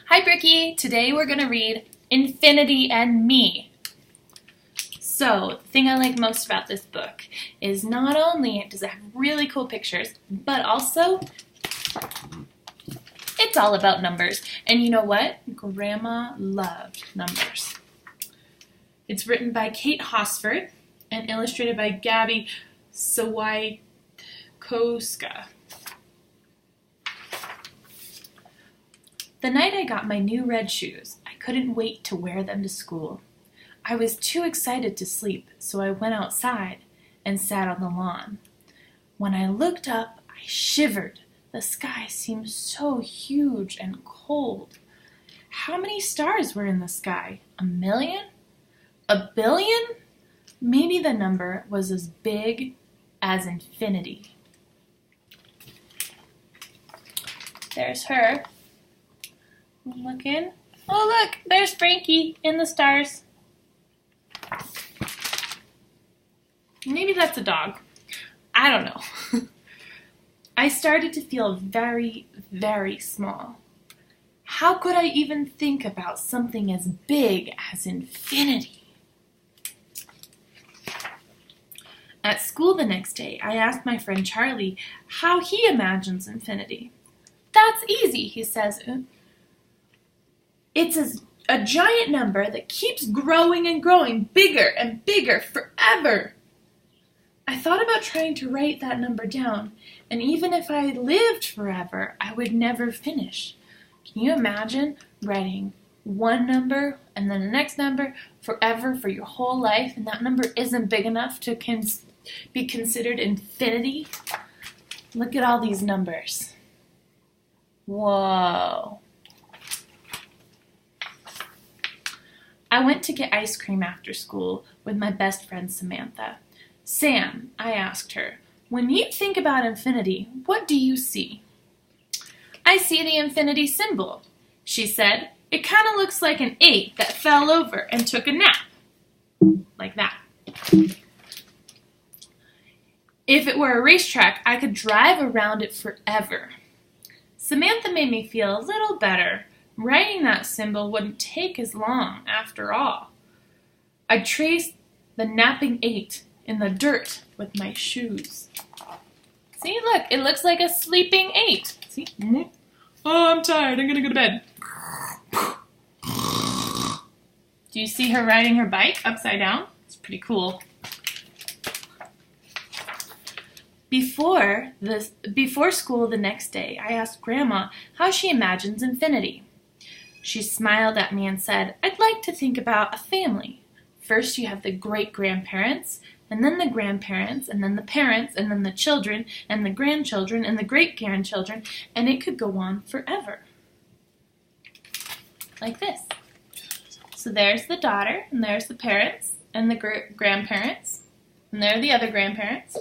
Hi Bricky! Today we're going to read Infinity and Me. So, the thing I like most about this book is not only does it have really cool pictures, but also it's all about numbers. And you know what? Grandma loved numbers. It's written by Kate Hosford and illustrated by Gabby Sawikowska. The night I got my new red shoes, I couldn't wait to wear them to school. I was too excited to sleep, so I went outside and sat on the lawn. When I looked up, I shivered. The sky seemed so huge and cold. How many stars were in the sky? 1,000,000? 1,000,000,000? Maybe the number was as big as infinity. There's her. Looking. Oh, look, there's Frankie in the stars. Maybe that's a dog. I don't know. I started to feel very, very small. How could I even think about something as big as infinity? At school the next day, I asked my friend Charlie how he imagines infinity. That's easy, he says. It's a giant number that keeps growing and growing, bigger and bigger forever. I thought about trying to write that number down, and even if I lived forever, I would never finish. Can you imagine writing one number and then the next number forever for your whole life, and that number isn't big enough to be considered infinity? Look at all these numbers. Whoa. I went to get ice cream after school with my best friend Samantha. Sam, I asked her, when you think about infinity, what do you see? I see the infinity symbol, she said. It kind of looks like an 8 that fell over and took a nap. Like that. If it were a racetrack, I could drive around it forever. Samantha made me feel a little better. Writing that symbol wouldn't take as long, after all. I traced the napping 8 in the dirt with my shoes. See, look, it looks like a sleeping 8. See? Oh, I'm tired. I'm going to go to bed. Do you see her riding her bike upside down? It's pretty cool. Before school the next day, I asked Grandma how she imagines infinity. She smiled at me and said, I'd like to think about a family. First you have the great-grandparents, and then the grandparents, and then the parents, and then the children, and the grandchildren, and the great-grandchildren, and it could go on forever. Like this. So there's the daughter, and there's the parents, and the grandparents, and there are the other grandparents.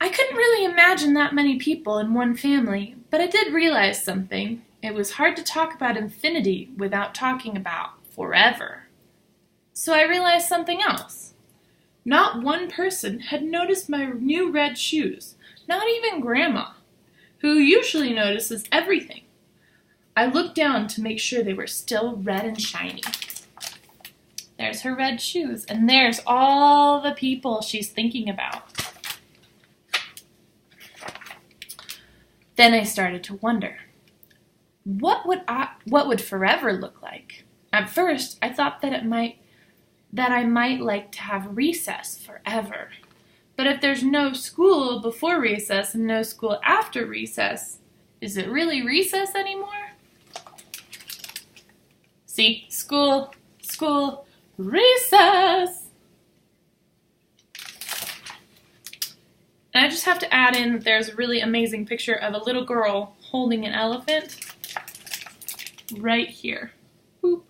I couldn't really imagine that many people in one family, but I did realize something. It was hard to talk about infinity without talking about forever. So I realized something else. Not one person had noticed my new red shoes, not even Grandma, who usually notices everything. I looked down to make sure they were still red and shiny. There's her red shoes, and there's all the people she's thinking about. Then I started to wonder, what would forever look like? At first, I thought that I might like to have recess forever. But if there's no school before recess and no school after recess, is it really recess anymore? See, school, recess. And I just have to add in that there's a really amazing picture of a little girl holding an elephant right here. Boop.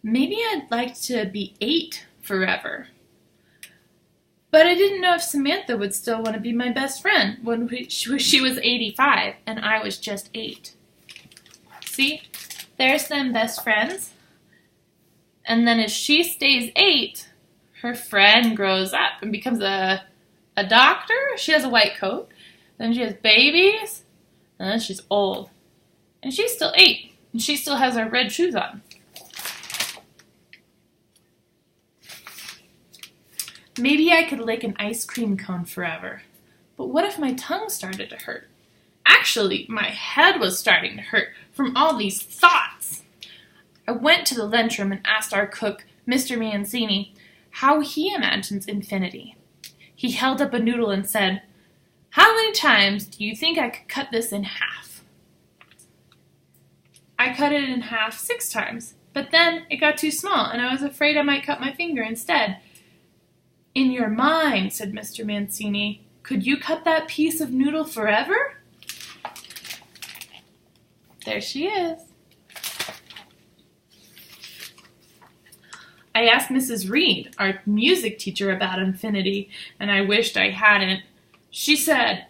Maybe I'd like to be 8 forever. But I didn't know if Samantha would still want to be my best friend when she was 85 and I was just 8. See? There's them best friends. And then as she stays 8, her friend grows up and becomes a a doctor, she has a white coat, then she has babies, and then she's old. And she's still 8, and she still has her red shoes on. Maybe I could lick an ice cream cone forever. But what if my tongue started to hurt? Actually, my head was starting to hurt from all these thoughts. I went to the lunchroom and asked our cook, Mr. Mancini, how he imagines infinity. He held up a noodle and said, "How many times do you think I could cut this in half?" I cut it in half 6 times, but then it got too small, and I was afraid I might cut my finger instead. "In your mind," said Mr. Mancini, "could you cut that piece of noodle forever?" There she is. I asked Mrs. Reed, our music teacher, about infinity, and I wished I hadn't. She said,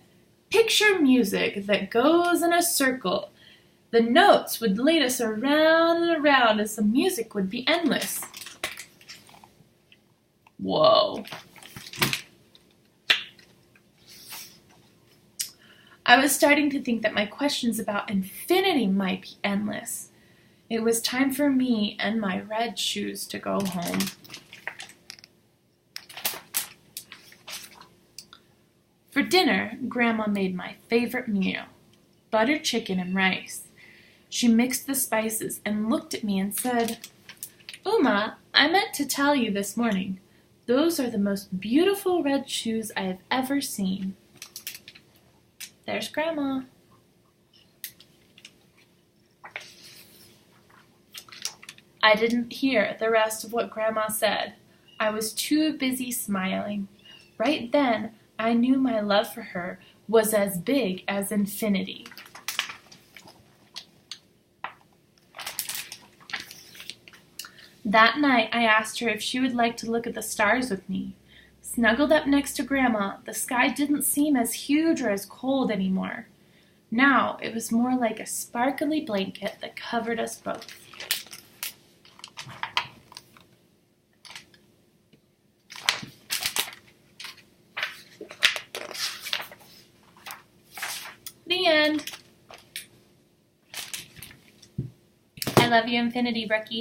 "Picture music that goes in a circle. The notes would lead us around and around as the music would be endless." Whoa. I was starting to think that my questions about infinity might be endless. It was time for me and my red shoes to go home. For dinner, Grandma made my favorite meal, buttered chicken and rice. She mixed the spices and looked at me and said, "Uma, I meant to tell you this morning, those are the most beautiful red shoes I have ever seen." There's Grandma. I didn't hear the rest of what Grandma said. I was too busy smiling. Right then, I knew my love for her was as big as infinity. That night, I asked her if she would like to look at the stars with me. Snuggled up next to Grandma, the sky didn't seem as huge or as cold anymore. Now, it was more like a sparkly blanket that covered us both. The end. I love you, Infinity, Brookie.